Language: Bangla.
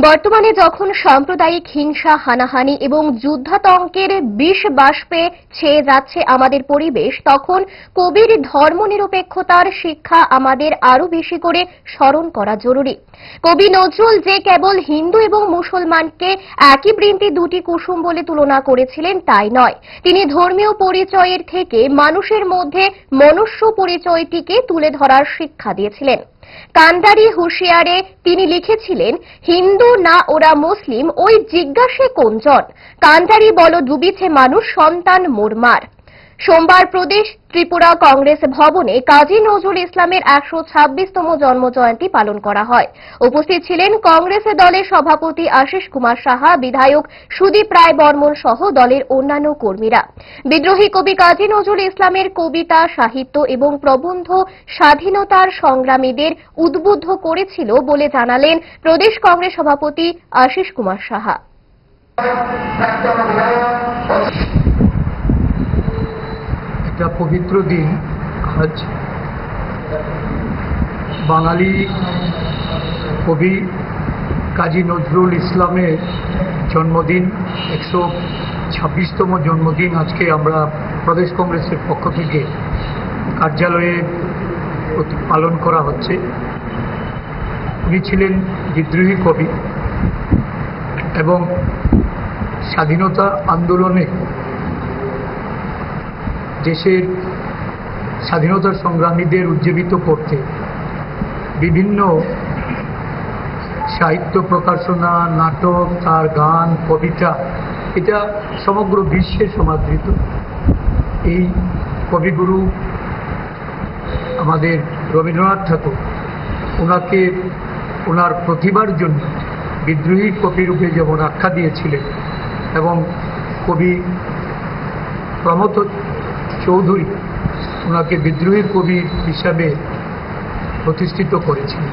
বর্তমানে যখন সাম্প্রদায়িক হিংসা, হানাহানি এবং যুদ্ধাতঙ্কের বিষ বাষ্পে ছেয়ে যাচ্ছে আমাদের পরিবেশ, তখন কবির ধর্মনিরপেক্ষতার শিক্ষা আমাদের আরো বেশি করে স্মরণ করা জরুরি। কবি নজরুল যে কেবল হিন্দু এবং মুসলমানকে একই বৃন্তে দুটি কুসুম বলে তুলনা করেছিলেন তাই নয়, তিনি ধর্মীয় পরিচয়ের থেকে মানুষের মধ্যে মনুষ্য পরিচয়টিকে তুলে ধরার শিক্ষা দিয়েছিলেন। কান্ডারি হুঁশিয়ারে তিনি লিখেছিলেন, হিন্দু না ওরা মুসলিম, ওই জিজ্ঞাসে কোনজন, কান্ডারি বলো ডুবিছে মানুষ সন্তান মোরমার। সোমবার প্রদেশ ত্রিপুরা কংগ্রেস ভবনে কাজী নজরুল ইসলামের ১২৬তম জন্মজয়ন্তী পালন করা হয়। উপস্থিত ছিলেন কংগ্রেস দলের সভাপতি আশিস কুমার সাহা, বিধায়ক সুদীপ রায় বর্মন সহ দলের অন্যান্য কর্মীরা। বিদ্রোহী কবি কাজী নজরুল ইসলামের কবিতা, সাহিত্য এবং প্রবন্ধ স্বাধীনতার সংগ্রামীদের উদ্বুদ্ধ করেছিল বলে জানালেন প্রদেশ কংগ্রেস সভাপতি আশিস কুমার সাহা। একটা পবিত্র দিন আজ। বাঙালি কবি কাজী নজরুল ইসলামের জন্মদিন, ১২৬তম জন্মদিন আজকে আমরা প্রদেশ কংগ্রেসের পক্ষ থেকে কার্যালয়ে পালন করা হচ্ছে। উনি ছিলেন বিদ্রোহী কবি এবং স্বাধীনতা আন্দোলনে দেশের স্বাধীনতা সংগ্রামীদের উজ্জীবিত করতে বিভিন্ন সাহিত্য প্রকাশনা, নাটক, তার গান, কবিতা, এটা সমগ্র বিশ্বে সমাদৃত। এই কবিগুরু আমাদের রবীন্দ্রনাথ ঠাকুর ওনাকে ওনার প্রতিভার জন্য বিদ্রোহী কবি রূপে যেমন আখ্যা দিয়েছিলেন, এবং কবি প্রমথ চৌধুরী ওনাকে বিদ্রোহী কবি হিসাবে প্রতিষ্ঠিত করেছিলেন।